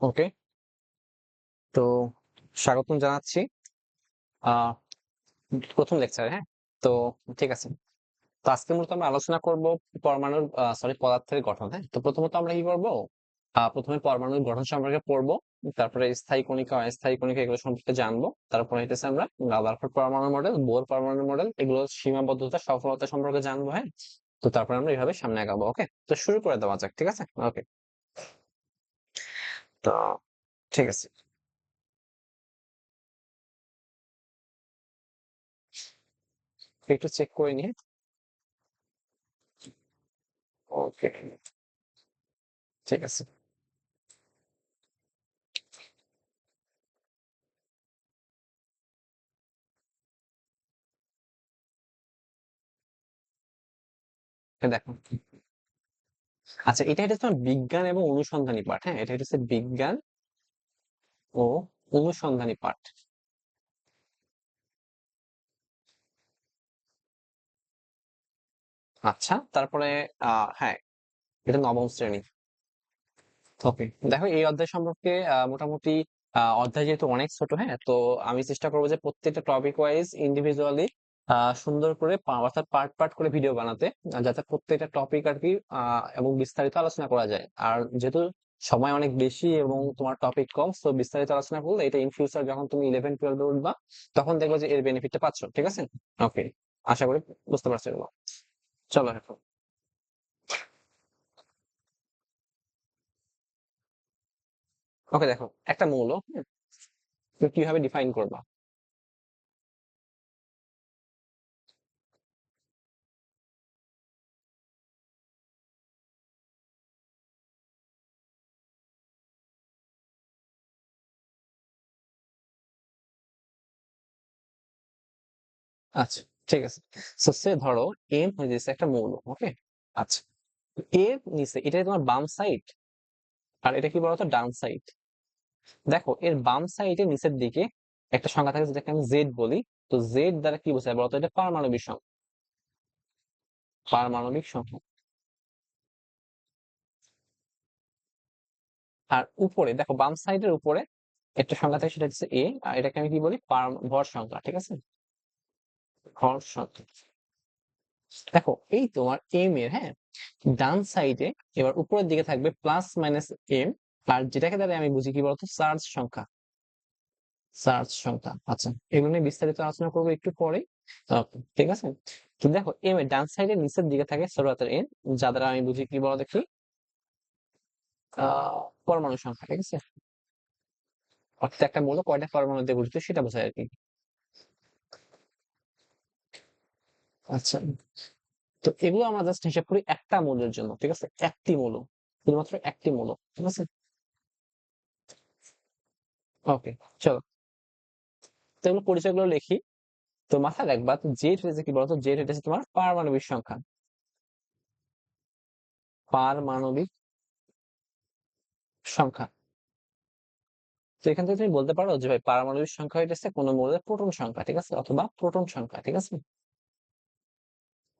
ওকে, তো স্বাগতম জানাচ্ছি আহ প্রথম লেকচারে। হ্যাঁ, তো ঠিক আছে। তো আজকে মূলত আমরা আলোচনা করব পরমাণুর পদার্থের গঠন। হ্যাঁ, তো প্রথমত আমরা কি করব, প্রথমে পরমাণুর গঠন সম্পর্কে পড়বো, তারপরে স্থায়ী কণিকা অস্থায়ী কণিকা এগুলো সম্পর্কে জানবো, তারপরে হইতেছে আমরা রাদারফোর্ড পরমাণু মডেল, বোর পরমাণু মডেল, এগুলো সীমাবদ্ধতা সফলতা সম্পর্কে জানবো। হ্যাঁ, তো তারপরে আমরা এইভাবে সামনে আগাবো। ওকে, তো শুরু করে দেওয়া যাক, ঠিক আছে। ওকে, তো ঠিক আছে, একটু চেক করে নিয়ে। ওকে, ঠিক আছে। দেখো, আচ্ছা, এটা হচ্ছে তোমার বিজ্ঞান এবং অনুসন্ধানী পাঠ। হ্যাঁ, এটা হচ্ছে বিজ্ঞান ও অনুসন্ধানী পাঠ। আচ্ছা, তারপরে হ্যাঁ, এটা নবম শ্রেণী। ওকে, দেখো এই অধ্যায় সম্পর্কে মোটামুটি অধ্যায় যেহেতু অনেক ছোট, হ্যাঁ, তো আমি চেষ্টা করবো যে প্রত্যেকটা টপিক ওয়াইজ ইন্ডিভিজুয়ালি সুন্দর করে অর্থাৎ পার্ট পার্ট করে ভিডিও বানাতে, যাতে প্রত্যেকটা টপিক আর কি এবং বিস্তারিত আলোচনা করা যায়। আর যেহেতু সময় অনেক বেশি এবং তোমার টপিক কম, তো বিস্তারিত আলোচনা করলে এটা ইন ফিউচার যখন তুমি 11-12 উঠবা, তখন দেখবো যে এর বেনিফিটটা পাচ্ছ। ঠিক আছে, ওকে, আশা করি বুঝতে পারছো এগুলো। চলো এখন, ওকে, দেখো একটা মৌল, তুমি কিভাবে ডিফাইন করবা। আচ্ছা, ঠিক আছে। সো সে ধরো এম হয়ে যাচ্ছে একটা মৌল। ওকে, আচ্ছা, এর নিচে এটা তোমার বাম সাইড, আর এটা কি বলতো ডান সাইড। দেখো এর বাম সাইডের নিচের দিকে একটা সংখ্যা থাকে যেটাকে আমি জেড বলি। তো জেড দ্বারা কি বোঝায় বলতো, এটা পারমাণবিক সংখ্যা। পারমাণবিক সংখ্যা। আর উপরে দেখো বাম সাইডের উপরে একটা সংখ্যা থাকে, সেটা হচ্ছে এ, আর এটাকে আমি কি বলি, ভর সংখ্যা। ঠিক আছে, ভর সংখ্যা। দেখো এই তোমার এম এর, হ্যাঁ, ডান সাইডে এবার উপরের দিকে থাকবে প্লাস মাইনাস এম, আর যেটাকে দ্বারা আমি বুঝি কি বলতো, চার্জ সংখ্যা। চার্জ সংখ্যা, আচ্ছা, এগুলো নিয়ে বিস্তারিত আলোচনা করবো একটু পরে। ঠিক আছে, তো দেখো এম এর ডান সাইডের নিচের দিকে থাকে ছোট হাতের এন, যা দ্বারা আমি বুঝি কি বলো দেখি, পরমাণু সংখ্যা। ঠিক আছে, অর্থাৎ একটা মৌল কয়টা পরমাণু দিয়ে গঠিত সেটা বোঝায় আর কি। আচ্ছা, তো এগুলো আমরা জাস্ট হিসাব করি একটা মৌলের জন্য। ঠিক আছে, একটি মৌল, শুধুমাত্র একটি মৌল। ঠিক আছে, ওকে, চলো, তো এগুলো পরিচয়গুলো লিখি। তো মাথায় রাখবা, জেড হয়েছে কি বলতো, জেড হচ্ছে তোমার পারমাণবিক সংখ্যা। পারমাণবিক সংখ্যা। তো এখান থেকে তুমি বলতে পারো যে ভাই পারমাণবিক সংখ্যা হইতেছে কোন মৌলের প্রোটন সংখ্যা। ঠিক আছে, অথবা প্রোটন সংখ্যা। ঠিক আছে,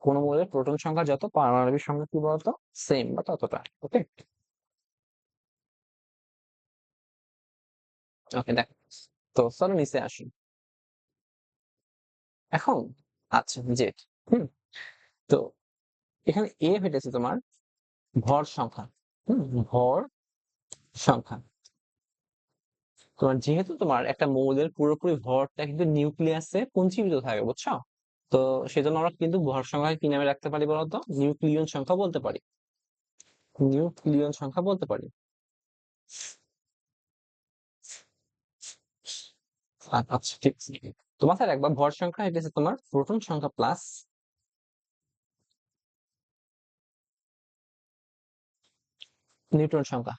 কোন মৌলের প্রোটন সংখ্যা যত, পারমাণবিক সংখ্যা কি বলতো, সেম বা ততটা। ওকে, ওকে, দেখ, তো চলো নিচে আসি এখন। আচ্ছা, জেড, হুম, তো এখানে এ হইতেছে তোমার ভর সংখ্যা। হুম, ভর সংখ্যা। তোমার যেহেতু তোমার একটা মৌলের পুরোপুরি ভরটা কিন্তু নিউক্লিয়াসে পুঞ্জীভূত থাকে, বুঝছো। তো সেজন্য আমরা কিন্তু ভর সংখ্যাকে কি নামে রাখতে পারি বলতো, নিউক্লিয়ন সংখ্যা বলতে পারি। নিউক্লিয়ন সংখ্যা বলতে পারি। আচ্ছা, ঠিক আছে। তো মাথায় রাখবা ভর সংখ্যা এটা হচ্ছে তোমার প্রোটন সংখ্যা প্লাস নিউট্রন সংখ্যা।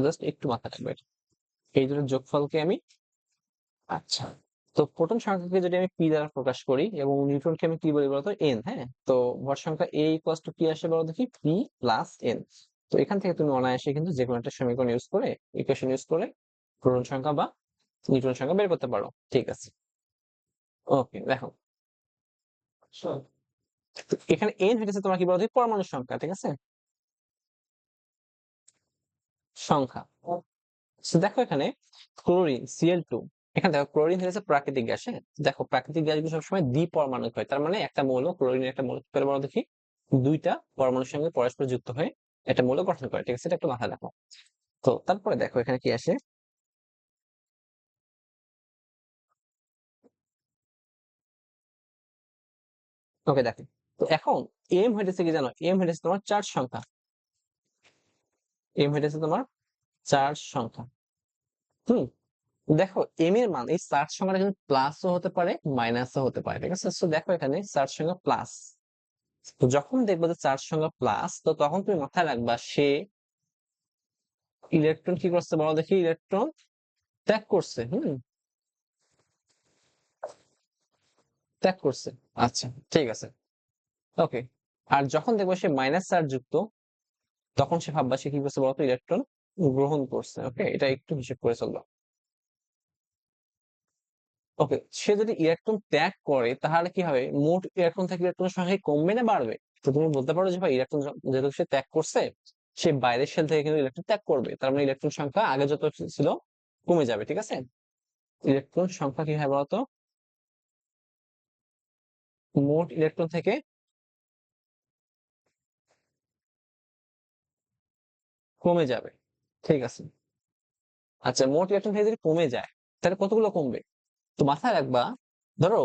জাস্ট একটু মাথায় রাখবে এটা। এই দুটোর যোগফলকে আমি, আচ্ছা, তো প্রোটন সংখ্যাকে যদি আমি পি দ্বারা প্রকাশ করি এবং নিউট্রনকে আমি কি বলি বলতো, এন। হ্যাঁ, তো ভর সংখ্যা এ ইকুয়ালস টু কি আসে বলো দেখি, পি প্লাস এন। তো এখান থেকে তুমি অনায়াসে কিন্তু যে কোনো একটা সমীকরণ ইউজ করে, ইকুয়েশন ইউজ করে প্রোটন সংখ্যা বা নিউট্রন সংখ্যা বের করতে পারো। ঠিক আছে, ওকে, দেখো, তো এখানে এন হইতেছে তোমার কি বলতো, পরমাণু সংখ্যা। ঠিক আছে, সংখ্যা। তো দেখো এখানে ক্লোরিন Cl2, এখানে দেখো ক্লোরিন হচ্ছে প্রাকৃতিক গ্যাস। হ্যাঁ, দেখো প্রাকৃতিক গ্যাসগুলো সবসময় দ্বিপরমাণবিক হয়, তার মানে একটা মৌল ক্লোরিনের একটা মৌল কি করে বলো দেখি, দুইটা পরমাণুর সঙ্গে পরস্পর যুক্ত হয়ে একটা মৌল গঠন করে। ঠিক আছে, এটা একটু মাথায় রাখো। তো তারপরে দেখো এখানে কি আসে। ওকে দেখো, তো এখন এম হইতেছে কি জানো, এম হইতেছে তোমার চার্জ সংখ্যা, এম হইতেছে তোমার চার্জ সংখ্যা। হুম, দেখো এম এর মান এই চার্জ সংখ্যাটা কিন্তু প্লাসও হতে পারে মাইনাসও হতে পারে। ঠিক আছে, তো দেখো এখানে চার্জ সংখ্যা প্লাস, তো যখন দেখবো যে চার্জ সংখ্যা প্লাস, তো তখন তুমি মাথায় রাখবা সে ইলেকট্রন কি করছে বলো দেখি, ইলেকট্রন ত্যাগ করছে। ত্যাগ করছে। আচ্ছা, ঠিক আছে, ওকে। আর যখন দেখবো সে মাইনাস চার্জ যুক্ত, তখন সে ভাববা সে কি করছে বলতো, ইলেকট্রন গ্রহণ করছে। ওকে, এটা একটু হিসেব করে চলবা। ওকে, সে যদি ইলেকট্রন ত্যাগ করে তাহলে কি হবে, মোট ইলেকট্রন থেকে ইলেকট্রনের সংখ্যা কি কমবে না বাড়বে? তো তুমি বলতে পারো যে ভাই ইলেকট্রন যেহেতু সে ত্যাগ করছে, সে বাইরের শেল থেকে কিন্তু ইলেকট্রন ত্যাগ করবে, তার মানে ইলেকট্রন সংখ্যা আগে যত ছিল কমে যাবে। ঠিক আছে, ইলেকট্রন সংখ্যা কি হয় বলতো, মোট ইলেকট্রন থেকে কমে যাবে। ঠিক আছে, আচ্ছা মোট ইলেকট্রন থেকে যদি কমে যায় তাহলে কতগুলো কমবে? তো মাথায় রাখবা, ধরো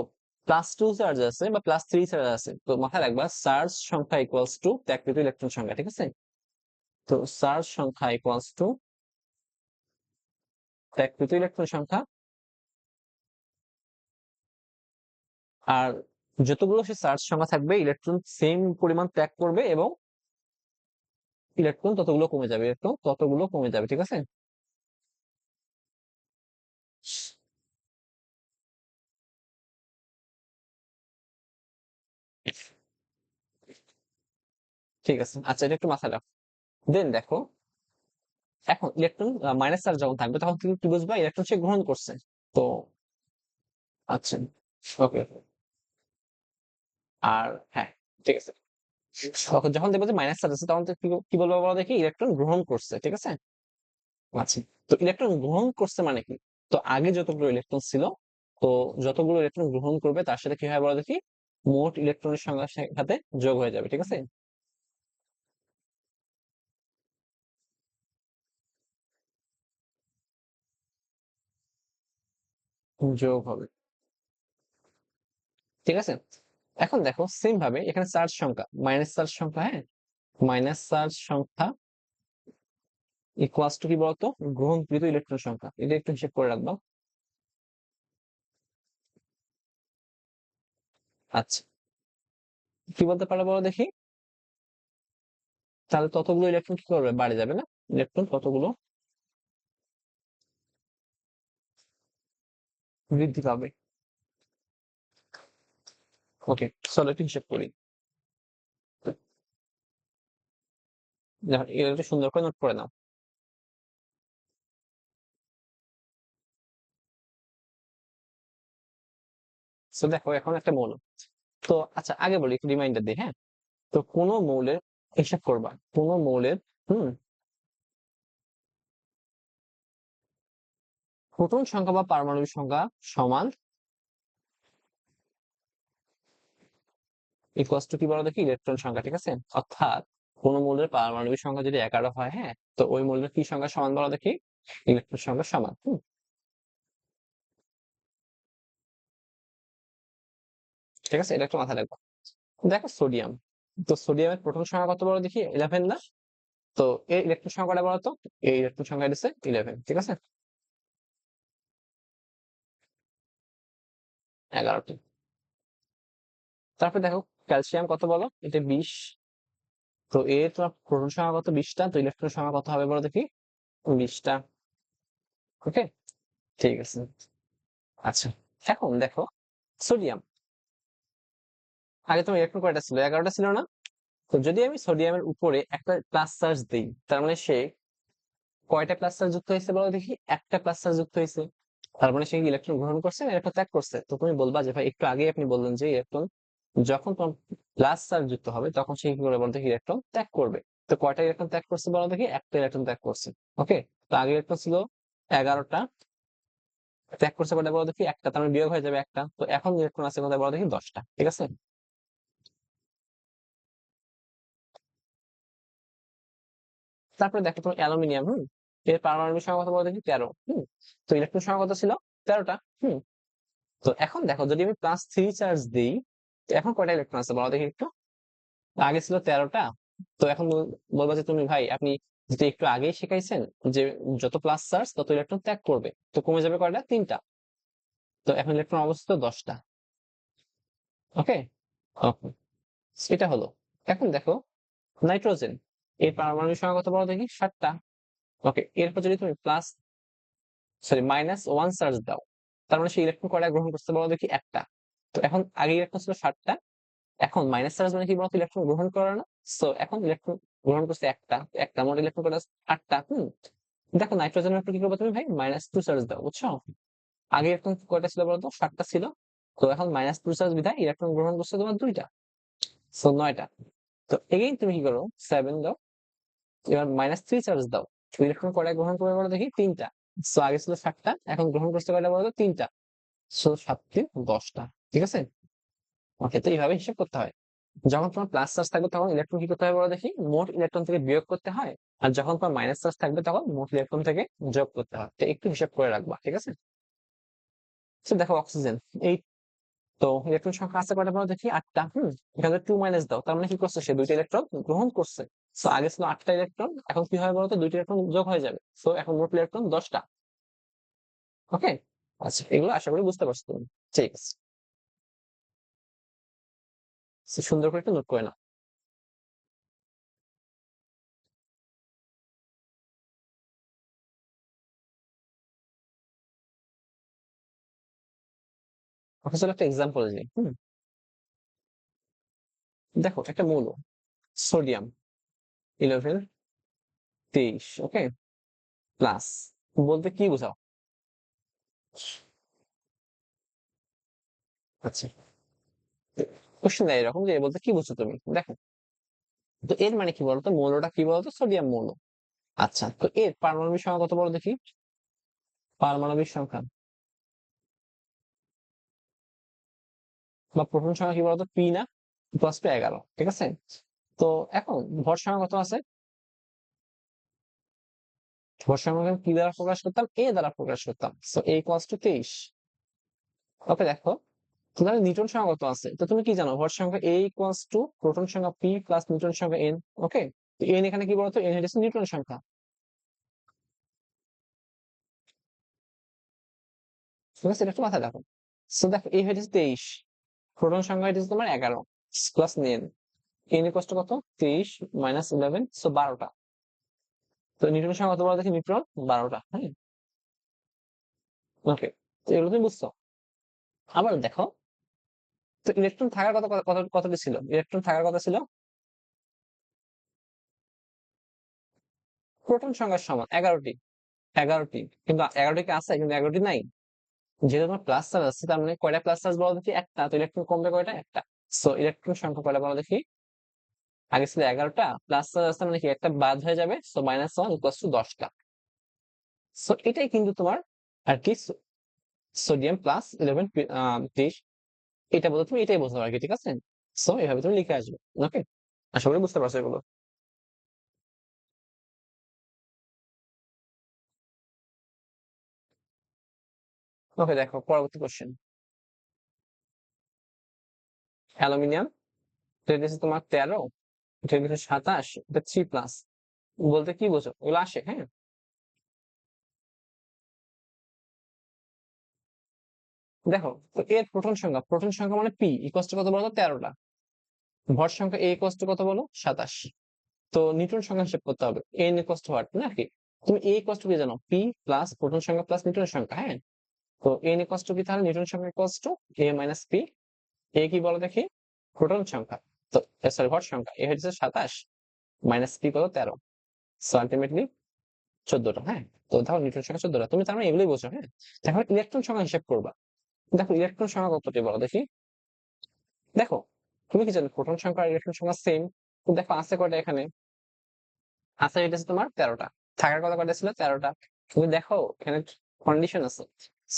+2 চার্জ আছে বা +3 চার্জ আছে, তো মাথায় রাখবা চার্জ সংখ্যা ইকুয়ালস টু ত্যাগকৃত ইলেকট্রন সংখ্যা। ঠিক আছে, তো চার্জ সংখ্যা ইকুয়ালস টু ত্যাগকৃত ইলেকট্রন সংখ্যা, আর যতগুলো সে চার্জ সংখ্যা থাকবে ইলেকট্রন সেম পরিমাণ ত্যাগ করবে এবং ইলেকট্রন ততগুলো কমে যাবে, ইলেকট্রন ততগুলো কমে যাবে। ঠিক আছে, ঠিক আছে, আচ্ছা এটা একটু মাথায় রাখো। দেন দেখো, এখন ইলেকট্রন মাইনাস চার্জ যখন থাকবে তখন তুমি কি বুঝবা, ইলেকট্রন সে গ্রহণ করছে। তো আচ্ছা, ওকে, আর হ্যাঁ, ঠিক আছে, তখন যখন দেখবো যে মাইনাস চার্জ আছে তখন তো কি বলবো বলো দেখি, ইলেকট্রন গ্রহণ করছে। ঠিক আছে, আচ্ছা, তো ইলেকট্রন গ্রহণ করছে মানে কি, তো আগে যতগুলো ইলেকট্রন ছিল, তো যতগুলো ইলেকট্রন গ্রহণ করবে তার সাথে কি হয় বলো দেখি, মোট ইলেকট্রনের সংখ্যার সাথে যোগ হয়ে যাবে। ঠিক আছে, যোগ হবে। ঠিক আছে, এখন দেখো সেম ভাবে এখানে চার্জ সংখ্যা মাইনাস চার্জ সংখ্যা, হ্যাঁ, মাইনাস চার্জ সংখ্যা ইকুয়ালস টু কি বলতো, গ্রহণকৃত ইলেকট্রন সংখ্যা। এটা একটু হিসেব করে রাখবা। আচ্ছা, কি বলতে পারো বলো দেখি, তাহলে ততগুলো ইলেকট্রন কি করবে, বাড়ে যাবে না, ইলেকট্রন কতগুলো বৃদ্ধি পাবে। ওকে, চলো একটু হিসেব করি। দেখো এটা একটু সুন্দর করে নোট করে নাও। তো দেখো এখন একটা মৌল, তো আচ্ছা আগে বলি একটু রিমাইন্ডার দিই, হ্যাঁ। তো কোন মৌলের হিসাব করবা, কোন মৌলের হুম প্রোটন সংখ্যা বা পারমাণবিক সংখ্যা সমান ইকুয়ালস টু কি বলো দেখি, ইলেকট্রন সংখ্যা। ঠিক আছে, অর্থাৎ কোন মৌলের পারমাণবিক সংখ্যা যদি 11 হয়, হ্যাঁ, তো ওই মৌলের কি সংখ্যা সমান বলো দেখি, ইলেকট্রন সংখ্যা সমান। ঠিক আছে, এটা একটু মাথায় রাখবো। দেখো সোডিয়াম, তো সোডিয়ামের প্রোটন সংখ্যা কত বলো দেখি, 11 না? তো এই ইলেকট্রন সংখ্যাটা বলো তো, এই ইলেকট্রন সংখ্যা হচ্ছে 11। ঠিক আছে, 11টি। তারপর দেখো ক্যালসিয়াম কত বলো, এটা 20। তো এর তোমার প্রোটন সংখ্যা কত, 20টা, তো ইলেকট্রন সংখ্যা কত হবে বলো দেখি, 20টা। ওকে, ঠিক আছে, আচ্ছা। এখন দেখো সোডিয়াম, আগে তোমার ইলেকট্রন কয়টা ছিল, 11টা ছিল না? তো যদি আমি সোডিয়ামের উপরে একটা প্লাস চার্জ দিই, তার মানে সে কয়টা প্লাস চার্জ যুক্ত হয়েছে বলো দেখি, একটা প্লাস চার্জ যুক্ত হয়েছে। তার মানে সে ইলেকট্রন গ্রহণ করছে না ইলেকট্রন ত্যাগ করছে? তো তুমি বলবা যে ভাই একটু আগে আপনি বললেন যে ইলেকট্রন যখন তোমার প্লাস চার্জ যুক্ত হবে তখন সে কি করে বলো দেখি, ইলেকট্রন ত্যাগ করবে। তো কয়টা ইলেকট্রন ত্যাগ করছে বলো দেখি, একটা ইলেকট্রন ত্যাগ করছে। ওকে, তো আগে ইলেকট্রন ছিল 11টা, ত্যাগ করছে কয়টা বলো দেখি? একটা, তার মানে বিয়োগ হয়ে যাবে একটা। তো এখন ইলেকট্রন আছে কোথায় বলো দেখি? 10টা। ঠিক আছে? তারপরে দেখো তোমার অ্যালুমিনিয়াম, এর পারমাণবিক সংখ্যা কত বলো দেখি? 13। তো ইলেকট্রন সংখ্যা কত ছিল? 13টা। তো এখন দেখো, যদি আমি +3 চার্জ দিই, তো এখন কয়টা ইলেকট্রন আছে বলো দেখি একটু? আগে ছিল 13টা। তো এখন বলবা যে তুমি ভাই, আপনি যেটা একটু আগেই শিখাইছেন যে যত প্লাস চার্জ তত ইলেকট্রন ত্যাগ করবে, তো কমে যাবে কয়টা? 3টা। তো এখন ইলেকট্রন অবস্থিত 10টা। ওকে, ওকে, এটা হলো। এখন দেখো নাইট্রোজেন, এর পারমাণবিক সংখ্যা কত বলো দেখি? 7টা। ওকে, এরপর যদি তুমি -1 চার্জ দাও, তার মানে সেই ইলেকট্রন কয়টা গ্রহণ করতে বলো দেখি? একটা। তো এখন আগে ইলেকট্রন ছিল 7টা, এখন মাইনাস চার্জ মানে কি বলতো? ইলেকট্রন গ্রহণ করে না। সো এখন ইলেকট্রন গ্রহণ করছে একটা, একটা মোট ইলেকট্রন কয়টা? 8টা। দেখো নাইট্রোজেনের উপর কি করবে তুমি ভাই? -2 চার্জ দাও, বুঝছো? আগে ইলেকট্রন কয়টা ছিল বলতো? 7টা ছিল। তো এখন -2 চার্জ বিধায় ইলেকট্রন গ্রহণ করছে তোমার 2টা। সো 9টা। তো এগেইন তুমি কি করো? 7 দাও, এবার -3 চার্জ দাও। ইলেকট্রন কয়টা গ্রহণ করবে বলো দেখি? 3টা। সো আগে ছিল 7টা, এখন গ্রহণ করছে কয়টা বলো তো? 3টা। সো 7 3 10টা। ঠিক আছে? ওকে, তো এইভাবে হিসাব করতে হয়। যখন তোমার প্লাস চার্জ থাকবে তখন ইলেকট্রন কি করতে হবে বলো দেখি? মোট ইলেকট্রন থেকে বিয়োগ করতে হয়। আর যখন তোমার মাইনাস চার্জ থাকবে তখন মোট ইলেকট্রন থেকে যোগ করতে হয়। তো একটু হিসাব করে রাখবা, ঠিক আছে? তো দেখো অক্সিজেন, এই তো ইলেকট্রন সংখ্যা আছে কয়টা বলো দেখি? 8টা। এখানে 2 মাইনাস দাও, তার মানে কি করছে? সে 2টা ইলেকট্রন গ্রহণ করছে। সো আগে ছিল 8টা ইলেকট্রন, এখন কি হয় বলতো? 2টা ইলেকট্রন যোগ হয়ে যাবে। সো এখন মোট ইলেকট্রন 10টা। ওকে, আচ্ছা, এগুলো আশা করি বুঝতে পারছো তুমি। ঠিক আছে, So, সুন্দর করে একটু নোট করে নাও। ওকে, চলো একটা এক্সাম্পল দিই। দেখো একটা মৌল, সোডিয়াম 11 23, ওকে, প্লাস বলতে কি বোঝাও? আচ্ছা, কোশ্চেন দেয় এরকম যে বলতে কি বুঝছো তুমি? দেখো, তো এর মানে কি বলতো? মৌলটা কি বলতো? সোডিয়াম মৌল। আচ্ছা, তো এর পারমাণবিক সংখ্যা কত বলো দেখি? পারমাণবিক সংখ্যা বা প্রোটন সংখ্যা কি বলতো? পি না? +11, ঠিক আছে? তো এখন ভর সংখ্যা কত আছে? ভর সংখ্যা কি দ্বারা প্রকাশ করতাম? এ দ্বারা প্রকাশ করতাম। So A equals to 23। ওকে, দেখো তাহলে নিউটন সংখ্যা কত আছে? তো তুমি কি জানো? ভর সংখ্যা এ ইকুয়ালস টু প্রোটন সংখ্যা পি প্লাস নিউটন সংখ্যা এন। ওকে, তো এন এখানে কি বলতো? এন হচ্ছে নিউটন সংখ্যা। ঠিক আছে, এটা একটু মাথায় রাখো। সো দেখো, এই হচ্ছে 23, প্রোটন সংখ্যা হচ্ছে তোমার 11 plus N. N equals to কত? 23 -11, সো 12টা। তো নিউটন সংখ্যা কত বলো দেখি? নিউট্রন 12টা। হ্যাঁ, ওকে, তো এগুলো তুমি বুঝছো। আবার দেখো, তো ইলেকট্রন থাকার কথা কতটি ছিল? ইলেকট্রন থাকার কথা ছিল প্রোটন সংখ্যার সমান 11টি। 11টি, কিন্তু 11টি কি আছে? কিন্তু 11টি নাই। যেহেতু তোমার প্লাস চার্জ আছে, তার মানে কয়টা প্লাস চার্জ বলো দেখি? একটা। তো ইলেকট্রন কমবে কয়টা? একটা। সো ইলেকট্রন সংখ্যা কয়টা বলো দেখি? আগে ছিল 11টা, প্লাস চার্জ আছে মানে কি? একটা বাদ হয়ে যাবে। সো -1 ইকুয়ালস টু 10টা। সো এটাই কিন্তু তোমার আর কি সোডিয়াম +11 23, এটা বলতে তুমি এটাই বোঝাও আর কি, ঠিক আছে? সো এভাবে তুমি লিখে আসবে। ওকে, আশা করি বুঝতে পারছো এগুলো। ওকে, দেখো পরবর্তী কোশ্চেন। অ্যালুমিনিয়াম, এটা হচ্ছে তোমার 13, এটা হচ্ছে 27, এটা 3+। বলতে কি বোঝো? এগুলো আসে, হ্যাঁ। দেখো, তো এর প্রোটন সংখ্যা মানে পি ইকুয়ালস টু কত বলো? 13টা। ভর সংখ্যা এ ইকুয়ালস টু কত বলো? 27। তো নিউটন সংখ্যা হিসেব করতে হবে। এন ইকুয়ালস টু হোয়াট নাকি? তুমি এ ইকুয়ালস টু কি জানো? পি প্লাস প্রোটন সংখ্যা প্লাস নিউটন সংখ্যা, হ্যাঁ। তো এন ইকুয়ালস টু কি তাহলে? নিউটন সংখ্যা equals to A minus P. এ কি বলো দেখি? প্রোটন সংখ্যা। তো সরি, ভর সংখ্যা। এ হচ্ছে 27, মাইনাস পি কত? 13। সো আলটিমেটলি 14টা, হ্যাঁ। তো দেখো নিউটন সংখ্যা 14টা, তুমি তার মানে এগুলোই বোঝো, হ্যাঁ। এখন ইলেকট্রন সংখ্যা হিসেব করবা। দেখো ইলেকট্রন সংখ্যা কতটি বলো দেখি? দেখো, তুমি কি জানো? প্রোটন সংখ্যা আর ইলেকট্রন সংখ্যা সেম। তো দেখো আছে কয়টা এখানে? আছে, এটা হচ্ছে তোমার 13টা। থাকার কথা কয়টা ছিল? 13টা। তুমি দেখো এখানে কন্ডিশন আছে,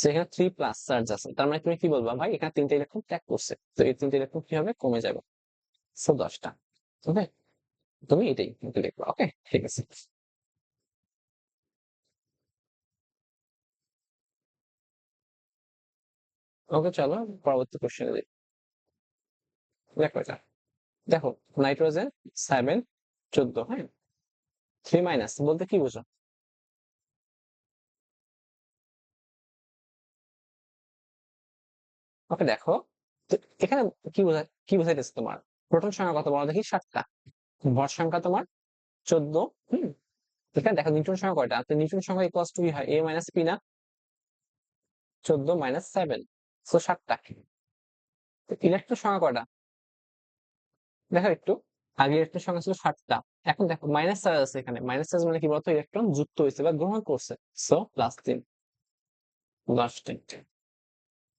সেখানে 3+ চার্জ আছে, তার মানে তুমি কি বলবা ভাই এখানে 3টা ইলেকট্রন ত্যাগ করছে, তো এই 3টা ইলেকট্রন কি হবে, কমে যাবে। সো 10টা। ওকে, তুমি এটাই লিখবা। ওকে, ঠিক আছে। ওকে, চলো পরবর্তী কোশ্চেনে যাই। দেখো এটা, দেখো নাইট্রোজেন 7, 14, হ্যাঁ। 3 মাইনাস বলতে কি বুঝো? ওকে দেখো, তো এখানে কি বোঝাইতেছে তোমার, প্রোটন সংখ্যা কত বলো দেখি, 7টা। ভর সংখ্যা তোমার 14। হুম। এখানে দেখো নিউট্রন সংখ্যা কয়টা, তো নিউট্রন সংখ্যা ইকুয়ালস টু কি হয়, A - P না? 14 - 7, সো 7টা। ইলেকট্রন সংখ্যা কয়টা দেখো একটু, আগে ইলেকট্রন সংখ্যা ছিল 7টা, এখন দেখো মাইনাস চার্জ আছে এখানে, মাইনাস চার্জ মানে কি বলতো, ইলেকট্রন যুক্ত হয়েছে বা গ্রহণ করছে, সো +3, 10টা।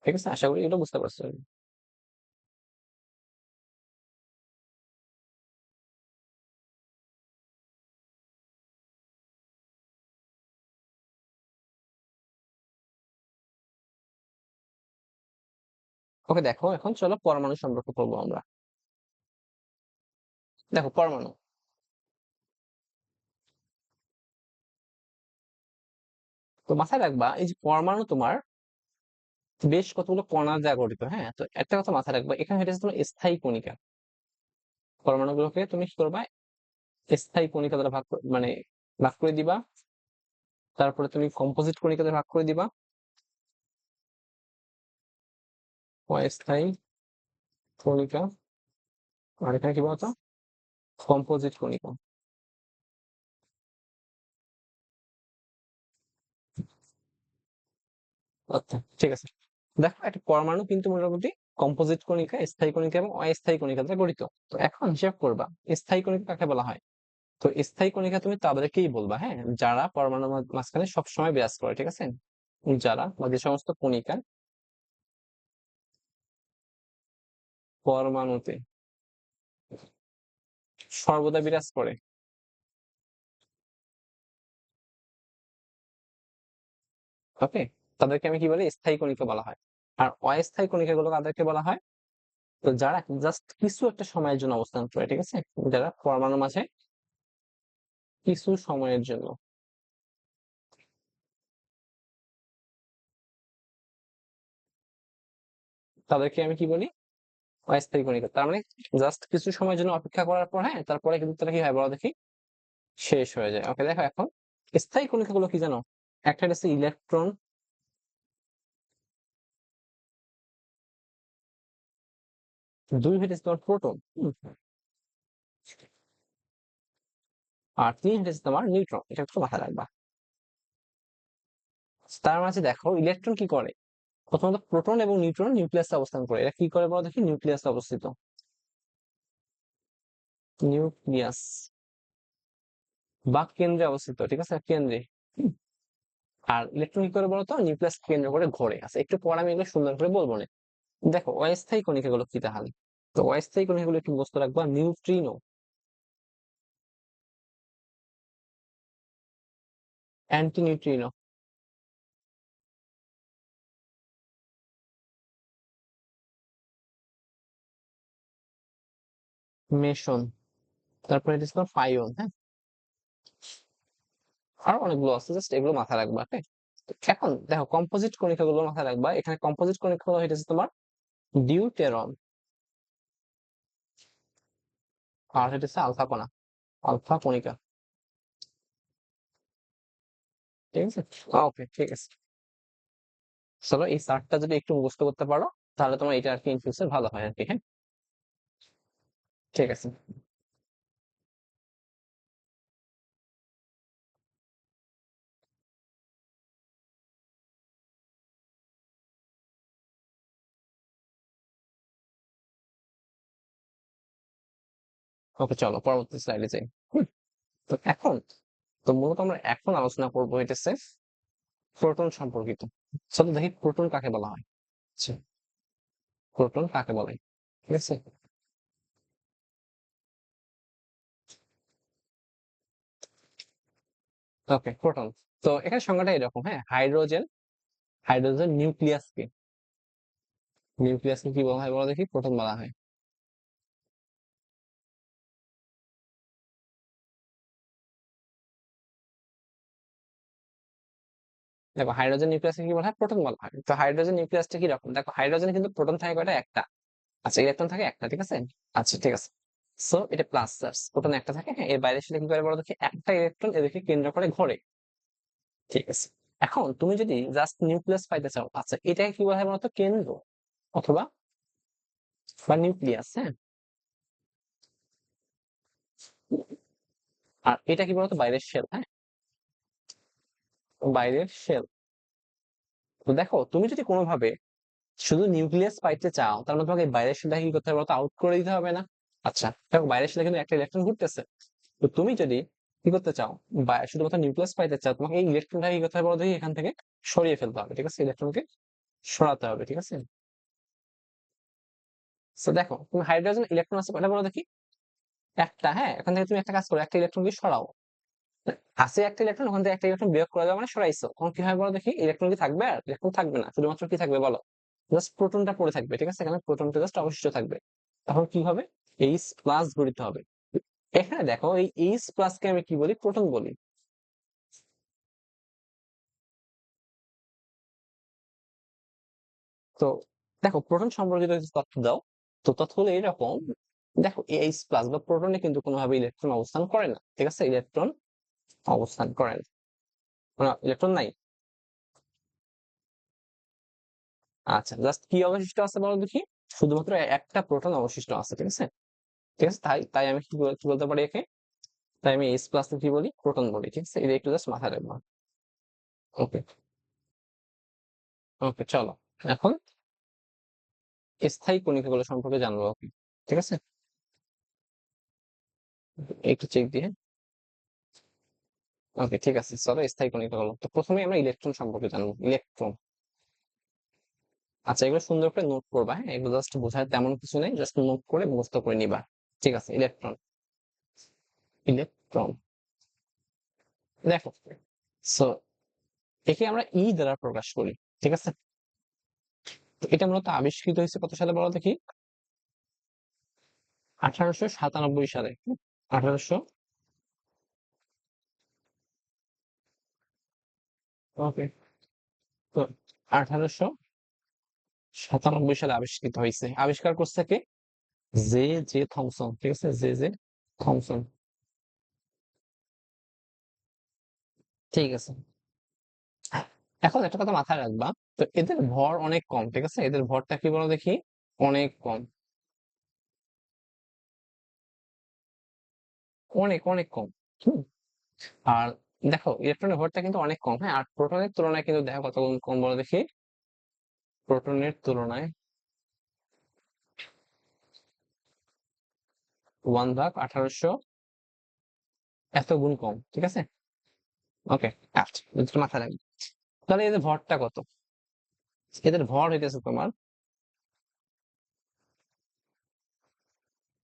ঠিক আছে, আশা করি এটা বুঝতে পারছো। ওকে দেখো, এখন চলো পরমাণু সম্পর্কে পড়বো আমরা। দেখো পরমাণু, তো মাথায় রাখবা এই যে পরমাণু তোমার বেশ কতগুলো কণা দ্বারা গঠিত, হ্যাঁ। তো একটা কথা মাথায় রাখবা, এখানে হচ্ছে তোমার স্থায়ী কণিকা। পরমাণুগুলোকে তুমি কি করবা, স্থায়ী কণিকা দ্বারা মানে ভাগ করে দিবা। তারপরে তুমি কম্পোজিট কণিকা দ্বারা ভাগ করে দিবা, অস্থায়ী কণিকা, আর এখানে কি বলতো, কম্পোজিট কণিকা। আচ্ছা, ঠিক আছে। দেখো একটা পরমাণু কিন্তু মোটামুটি কম্পোজিট কণিকা, স্থায়ী কণিকা এবং অস্থায়ী কণিকা দ্বারা গঠিত। তো এখন হিসাব করবা স্থায়ী কণিকা কাকে বলা হয়। তো স্থায়ী কণিকা তুমি তাদেরকেই বলবা, হ্যাঁ, যারা পরমাণু মাঝখানে সবসময় বিরাজ করে, ঠিক আছে। যারা বা যে সমস্ত কণিকা পরমাণুতে সর্বদা বিরাজ করে, ওকে, তাদেরকে আমি কি বলি, স্থায়ী কণিকা বলা হয়। আর অস্থায়ী কণিকা গুলো কাদেরকে বলা হয়, তো যারা জাস্ট কিছু একটা সময়ের জন্য অবস্থান করে, ঠিক আছে, যারা পরমাণু মাঝে কিছু সময়ের জন্য, তাদেরকে আমি কি বলি, অস্থায়ী কণিকা। তার মানে জাস্ট কিছু সময়ের জন্য অপেক্ষা করার পর, হ্যাঁ, তারপরে কিন্তু তারা কি হয় বলো দেখি, শেষ হয়ে যায়। ওকে দেখো এখন স্থায়ী কণিকা গুলো কি জানো, একটা হচ্ছে ইলেকট্রন, দুই হচ্ছে তোমার প্রোটন, আর তিন হচ্ছে তোমার নিউট্রন, এটা একটু মাথায় রাখবা। তার মাঝে দেখো ইলেকট্রন কি করে, প্রথমত প্রোটন এবং নিউট্রন নিউক্লিয়াসে অবস্থান করে, এরা কি করে বলো দেখি, নিউক্লিয়াসে অবস্থিত, নিউক্লিয়াস বা কেন্দ্রে অবস্থিত, ঠিক আছে, কেন্দ্রে। হুম। আর ইলেকট্রন কি করে বলতো, নিউক্লিয়াস কেন্দ্র করে ঘোরে আছে, একটু পরে আমি এগুলো সুন্দর করে বলবো না। দেখো অস্থায়ী কণিকা গুলো কি তাহলে, তো অস্থায়ী কণিকা গুলো একটু বস্তু রাখবা, নিউট্রিনো, অ্যান্টি নিউট্রিনো, মেসন, তারপরে এটা তোমার পাইওন, হ্যাঁ। আর অনেকগুলো আছে, জাস্ট এগুলো মাথায় রাখবা, হ্যাঁ। এখন দেখো কম্পোজিট কণিকা গুলো মাথায় রাখবা, এখানে কম্পোজিট কণিকা গুলো হইতেছে তোমার ডিউটেরন, আর হইতেছে আলফা কণা, আলফা কণিকা, ঠিক আছে। ওকে, ঠিক আছে। চলো এই চার্টটা যদি একটু মুখস্থ করতে পারো, তাহলে তোমার এটা আর কি ইন ফিউচার ভালো হয় আর কি, হ্যাঁ। ঠিক আছে। ওকে, চলো পরবর্তী স্লাইডে যাই। হুম, তো এখন, তো মূলত আমরা এখন আলোচনা করবো হইতেছে প্রোটন সম্পর্কিত। চলো দেখি প্রোটন কাকে বলা হয়। আচ্ছা, প্রোটন কাকে বলে, ঠিক আছে। ওকে, প্রোটন, তো এখানে সংজ্ঞাটা এরকম, হ্যাঁ, হাইড্রোজেন নিউক্লিয়াসকে কি বলা হয় বলো দেখি? প্রোটন বলা হয়। দেখো হাইড্রোজেন নিউক্লিয়াসকে কি বলা হয়? প্রোটন বলা হয়। তো হাইড্রোজেন নিউক্লিয়াসটা কি রকম? দেখো হাইড্রোজেনে কিন্তু প্রোটন থাকে কয়টা? একটা। আচ্ছা, ইলেকট্রন থাকে একটা, ঠিক আছে? আচ্ছা, ঠিক আছে। সো এটা প্লাস চার্জ, প্রোটন একটা থাকে, হ্যাঁ, এর বাইরে সেটা কি করে বলো দেখি? একটা ইলেকট্রন এদেরকে কেন্দ্র করে ঘোরে। ঠিক আছে। এখন তুমি যদি জাস্ট নিউক্লিয়াস পাইতে চাও, আচ্ছা এটাকে কি বলা হয় বলতো? কেন্দ্র অথবা বা নিউক্লিয়াস, হ্যাঁ। আর এটা কি বলতো? বাইরের শেল, হ্যাঁ, বাইরের শেল। তো দেখো তুমি যদি কোনোভাবে শুধু নিউক্লিয়াস পাইতে চাও, তার মানে তোমাকে এই বাইরের শেলটা কি করতে হবে বলতো? আউট করে দিতে হবে না? আচ্ছা দেখো বাইরের শেলে কিন্তু একটা ইলেকট্রন ঘুরতেছে। তো তুমি যদি কি করতে চাও, বা শুধুমাত্র নিউক্লিয়াস পাইতে চাও, তোমাকে এই ইলেকট্রনটা কি করতে হবে বলো দেখি? এখান থেকে সরিয়ে ফেলতে হবে, ঠিক আছে? ইলেকট্রনকে সরাতে হবে, ঠিক আছে? তো দেখো তুমি হাইড্রোজেন ইলেকট্রন আছে কয়টা বলো দেখি? একটা, হ্যাঁ। এখান থেকে তুমি একটা কাজ করো, একটা ইলেকট্রনকে সরাও। আছে একটা ইলেকট্রন, ওখান থেকে একটা ইলেকট্রন বিয়োগ করে দেওয়া মানে সরাইছো। তখন কি হয় বলো দেখি? ইলেকট্রন কি থাকবে? আর ইলেকট্রন থাকবে না, শুধুমাত্র কি থাকবে বলো? জাস্ট প্রোটনটা পড়ে থাকবে, ঠিক আছে? এখানে প্রোটনটা জাস্ট অবশিষ্ট থাকবে। তখন কি হবে? এইচ প্লাস গঠিত হবে। এখানে দেখো এই এইচ প্লাস কে আমি কি বলি? প্রোটন বলি। তো দেখো প্রোটন সম্পর্কিত কিছু তথ্য দাও। তো তথ্য হলো এরকম। দেখো এইচ প্লাস বা প্রোটনে কিন্তু কোনোভাবে ইলেকট্রন অবস্থান করে না, ঠিক আছে? ইলেকট্রন অবস্থান করে না, কোনো ইলেকট্রন নাই। আচ্ছা, জাস্ট কি অবশিষ্ট আছে বলো দেখি? শুধুমাত্র একটা প্রোটন অবশিষ্ট আছে, ঠিক আছে? ঠিক আছে, তাই তাই আমি কি বলতে পারি একে? তাই আমি এইচ প্লাস কি বলি? প্রোটন বলি, ঠিক আছে? এটা একটু জাস্ট মাথায় রাখবো। ওকে, ওকে, চলো এখন স্থায়ী কণিকাগুলো সম্পর্কে জানবো। ওকে, ঠিক আছে, একটু চেক দিয়ে। ওকে, ঠিক আছে, চলো স্থায়ী কণিকাগুলো। তো প্রথমে আমরা ইলেকট্রন সম্পর্কে জানবো। ইলেকট্রন, আচ্ছা এগুলো সুন্দর করে নোট করবা, হ্যাঁ, এগুলো জাস্ট বোঝার তেমন কিছু নেই, জাস্ট নোট করে মুখস্থ করে নিবা। ঠিক আছে, ইলেকট্রন। ইলেকট্রন, দেখো, সো একে আমরা দ্বারা প্রকাশ করি, ঠিক আছে? তো এটা মূলত আবিষ্কৃত হয়েছে কত সালে বলো দেখি? 1897 সালে। 1800, ওকে, তো 1897 সালে আবিষ্কৃত হয়েছে। আবিষ্কার করছে কে? জে জে থমসন, ঠিক আছে? J J Thomson. ঠিক আছে, এখন একটা কথা মাথায় রাখবা। তো এদের ভর অনেক কম, ঠিক আছে? এদের ভরটা কি বলো দেখি? অনেক কম, অনেক অনেক কম। হুম। আর দেখো ইলেকট্রনের ভরটা কিন্তু অনেক কম, হ্যাঁ। আর প্রোটনের তুলনায় কিন্তু দেখো কত গুণ কম বলো দেখি? প্রোটনের তুলনায় 1/1800, এত গুণ কম, ঠিক আছে? ওকে, আচ্ছা এটা মাথায় রাখবে। তাহলে এদের ভরটা কত? এদের ভর হইতেছে তোমার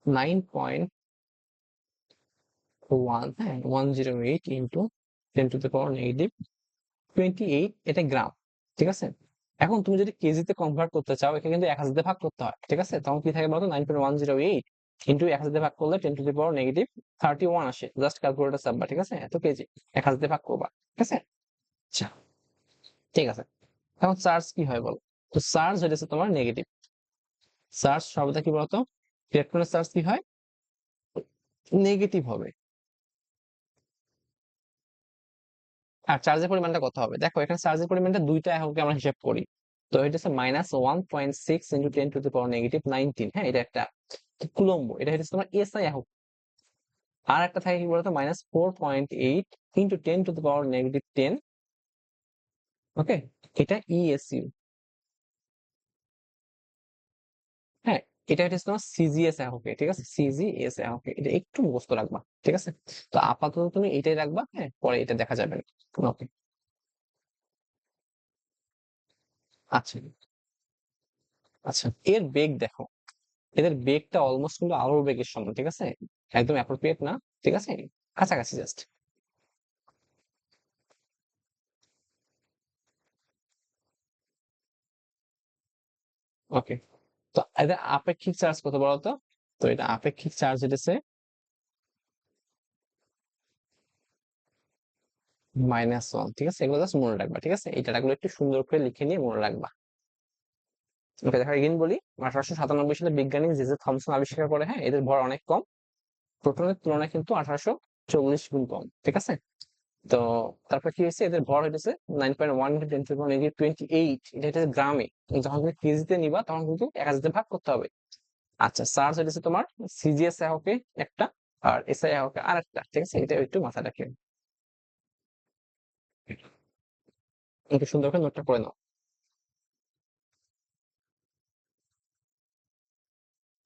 9.1, হ্যাঁ, 108 ইন্টু 10⁻⁻28, এটা গ্রাম, ঠিক আছে? এখন তুমি যদি কেজিতে কনভার্ট করতে চাও, এখানে কিন্তু 1000 দিয়ে ভাগ করতে হয়, ঠিক আছে? তখন কি থাকে বলতো? 9.108 ইন্টু 1000 দিয়ে ভাগ করলে 10⁻31 আসে। জাস্ট ক্যালকুলেটর চাপবা, ঠিক আছে? এত কেজি 1000 দিয়ে ভাগ করবা, ঠিক আছে? আচ্ছা, ঠিক আছে। এখন চার্জ কি হয় বলো? তো চার্জ হইতেছে তোমার নেগেটিভ। চার্জ সর্বদা কি বলতো? ইলেকট্রনের চার্জ কি হয়? নেগেটিভ হবে। আর চার্জের পরিমাণটা কত হবে? দেখো এখানে চার্জের পরিমাণটা দুইটা এককে আমরা হিসাব করি। তো এটা হচ্ছে -1.6 ইন্টু 10⁻⁻19, হ্যাঁ, এটা একটা কুলম্ব। এটা হচ্ছে তোমার এসআই একক। আর একটা থাকে কি বলতো? -4.8 ইন্টু 10⁻⁻10, ওকে, এটা ইএসইউ। হ্যাঁ, এটা হচ্ছে তোমার সিজিএস এককে, ঠিক আছে? সিজিএস এককে, এটা একটু মুখস্থ রাখবা, ঠিক আছে? তো আপাতত তুমি এটাই রাখবা, হ্যাঁ, পরে এটা দেখা যাবে না। ওকে, আচ্ছা, আচ্ছা, এর বেগ দেখো। এদের বেগটা অলমোস্ট কিন্তু আলোর বেগের সমান, ঠিক আছে? একদম অ্যাপ্রোপ্রিয়েট না, ঠিক আছে? কাছাকাছি জাস্ট। ওকে, তো এদের আপেক্ষিক চার্জ কত বলতো? তো এটা আপেক্ষিক চার্জ হইতেছে -1, ঠিক আছে? এগুলো জাস্ট মনে রাখবা, ঠিক আছে? এই ডাটাগুলো একটু সুন্দর করে লিখে নিয়ে মনে রাখবা। ওকে, দেখো এগেইন বলি, 1897 সালে বিজ্ঞানী জে জে থমসন আবিষ্কার করে, হ্যাঁ, এদের ভর অনেক কম, প্রোটনের তুলনায় কিন্তু 1840 গুণ কম, ঠিক আছে? তো তারপর কি হয়েছে, এদের ভর হইতেছে 9.1 × 10⁻28, এটা হচ্ছে গ্রামে। যখন তুমি কেজিতে নিবা তখন কিন্তু 1000 দিয়ে ভাগ করতে হবে। আচ্ছা, চার্জ হইতেছে তোমার সিজিএস এককে একটা, আর এসআই এককে আরেকটা, ঠিক আছে? এটা একটু মাথায় রাখেন, একটু সুন্দর করে নোটটা করে নাও।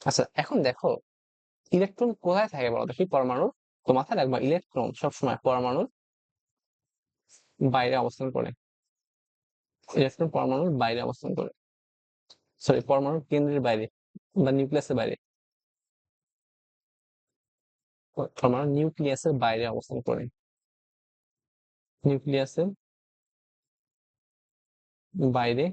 আচ্ছা, এখন দেখো ইলেকট্রন কোথায় থাকে বলো দেখি পরমাণুর? তো মাথায় রাখবা, ইলেকট্রন সবসময় পরমাণুর বাইরে অবস্থান করে। ইলেকট্রন পরমাণুর বাইরে অবস্থান করে, সরি, পরমাণুর কেন্দ্রের বাইরে বা নিউক্লিয়াসের বাইরে। পরমাণু নিউক্লিয়াসের বাইরে অবস্থান করে, নিউক্লিয়াসের বাইরে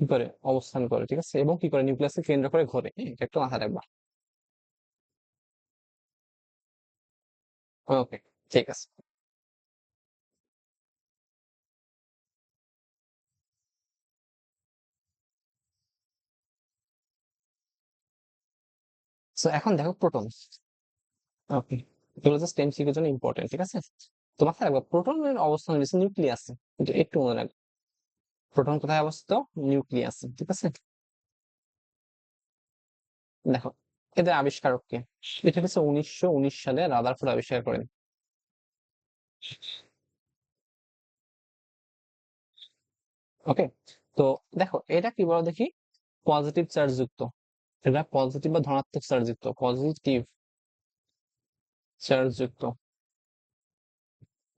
কি করে অবস্থান করে, ঠিক আছে? এবং কি করে নিউক্লিয়াসকে কেন্দ্র করে ঘোরে, এটা একটু মাথায় রাখবা। ওকে, ঠিক আছে। তো এখন দেখো প্রোটন। ওকে, এগুলো জাস্ট এমসিকিউর জন্য ইম্পর্টেন্ট, ঠিক আছে? তো মাথায় রাখবা প্রোটনের অবস্থান হচ্ছে নিউক্লিয়াসে, এটা একটু মনে রাখবা। প্রোটন কোথায় অবস্থিত? নিউক্লিয়াসে, ঠিক আছে? দেখো এদের আবিষ্কারক কে? এটা হচ্ছে 1919 সালে রাদারফোর্ড আবিষ্কার করেন। ওকে, তো দেখো এটা কি বলো দেখি, পজিটিভ চার্জ যুক্ত। এটা পজিটিভ বা ধনাত্মক চার্জ যুক্ত, পজিটিভ চার্জ যুক্ত।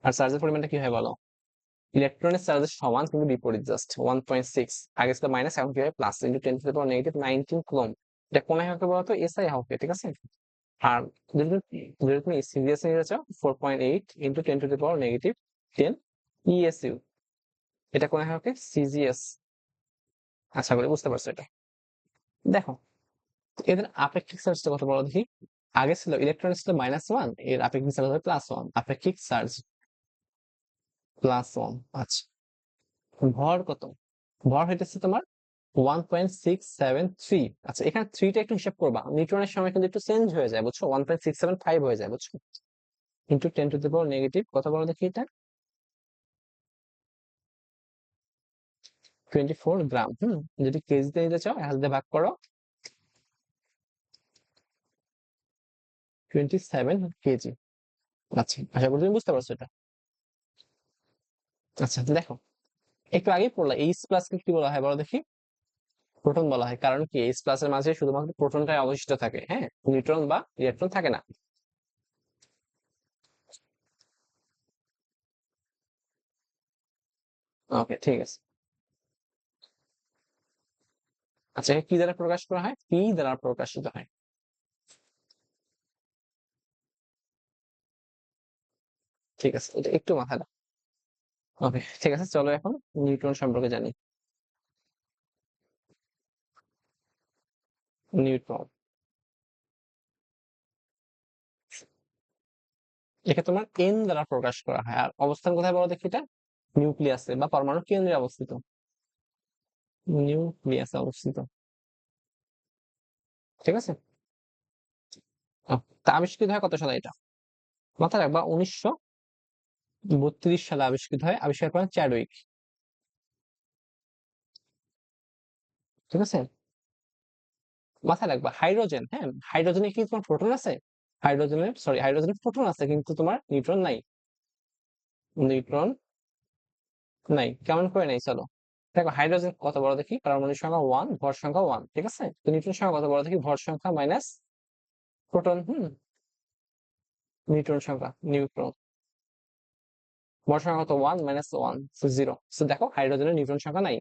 আর চার্জের পরিমাণটা কি হয় বলো? ইলেকট্রনের চার্জের সমান কিন্তু বিপরীত, জাস্ট 1.6, আগে ছিল মাইনাস, এখন কি হয় প্লাস, ইন্টু 10⁻⁻19 কুলম্ব। এটা কোন এককে বলতো? এসআই এককে, ঠিক আছে? আর যদি তুমি সিরিয়াস নিতে চাও, 4.8 ইন্টু 10⁻⁻10 ইএসইউ, এটা কোন এককে? সিজিএস। আশা করি বুঝতে পারছো এটা। দেখো এদের আপেক্ষিক চার্জটা কত বলো দেখি? আগে ছিল ইলেকট্রন ছিল -1, এর আপেক্ষিক চার্জ হবে +1, আপেক্ষিক চার্জ +1। আচ্ছা, ভর কত? ভর হইতেছে তোমার 1.673। আচ্ছা, এখানে থ্রিটা একটু হিসাব করবা, নিউটনের সময় কিন্তু একটু চেঞ্জ হয়ে যায়, বুঝছো? 1.675 হয়ে যায়, বুঝছো? ইন্টু 10⁻⁻, কত বলো দেখি এটা? 24 গ্রাম। যদি কেজিতে নিতে চাও 1000 দিয়ে ভাগ করো, 27 কেজি। আচ্ছা, আশা করি তুমি বুঝতে পারছো এটা। আচ্ছা, তো দেখো একটু আগেই পড়লা এইচ প্লাস কে কি বলা হয় বলো দেখি? প্রোটন বলা হয়, কারণ কি এইচ প্লাস এর মাঝে শুধুমাত্র প্রোটনটাই অবশিষ্ট থাকে, হ্যাঁ, নিউট্রন বা ইলেকট্রন থাকে না। ওকে, ঠিক আছে। আচ্ছা, একে কি দ্বারা প্রকাশ করা হয়? পি দ্বারা প্রকাশিত হয়। ঠিক আছে, এটা একটু মাথায় রাখো। ওকে, ঠিক আছে, চলো এখন নিউট্রন সম্পর্কে জানি। নিউট্রন, একে তোমার এন দ্বারা প্রকাশ করা হয়, আর অবস্থান কোথায় বলো দেখি এটা? নিউক্লিয়াসে বা পরমাণু কেন্দ্রে অবস্থিত, নিউক্লিয়াসে অবস্থিত, ঠিক আছে? তা আবিষ্কৃত হয় কত সালে এটা? মাথায় রাখবা, 1932 সালে আবিষ্কৃত হয়, আবিষ্কার করেন চ্যাডউইক, ঠিক আছে? মাথায় রাখবা হাইড্রোজেন, হ্যাঁ, হাইড্রোজেনে কি তোমার প্রোটন আছে? হাইড্রোজেনের প্রোটন আছে কিন্তু তোমার নিউট্রন নাই। নিউট্রন নাই, কেমন করে নাই চলো দেখো। হাইড্রোজেন কত বড় দেখি? পারমাণবিক সংখ্যা 1, ভর সংখ্যা 1, ঠিক আছে? তো নিউট্রন সংখ্যা কত বড় দেখি? ভর সংখ্যা মাইনাস প্রোটন, নিউট্রন সংখ্যা, নিউট্রন, ভর সংখ্যা কত? 1 - 1, সো 0। সো দেখো হাইড্রোজেনের নিউট্রন সংখ্যা নাই।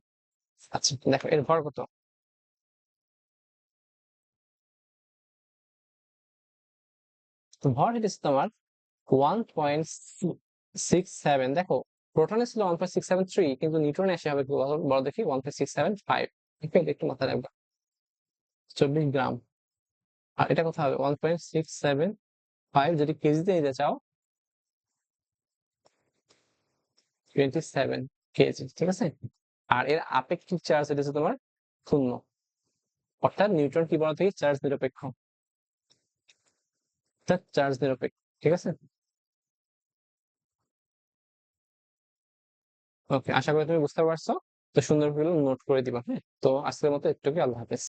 আচ্ছা, দেখো এর ভর কত? তো ভর হচ্ছে তোমার 1.67। দেখো প্রোটনে ছিল 1.673, কিন্তু নিউট্রনে এসে হবে বড় দেখি 1.675। ওকে, এটা একটু মাথায় রাখবা। 24 গ্রাম। আর এটা কত হবে? 1.675। যদি কেজিতে নিতে চাও, 27 কেজি, ঠিক আছে? আর এর আপেক্ষিক চার্জ এটা হচ্ছে তোমার শূন্য। অর্থাৎ নিউটন কি বলা থেকে চার্জ নিরপেক্ষ, অর্থাৎ চার্জ নিরপেক্ষ, ঠিক আছে? ওকে, আশা করি তুমি বুঝতে পারছো। তো সুন্দর করে নোট করে দিবা, হ্যাঁ? তো আজকের মতো একটু, আল্লাহ হাফেজ।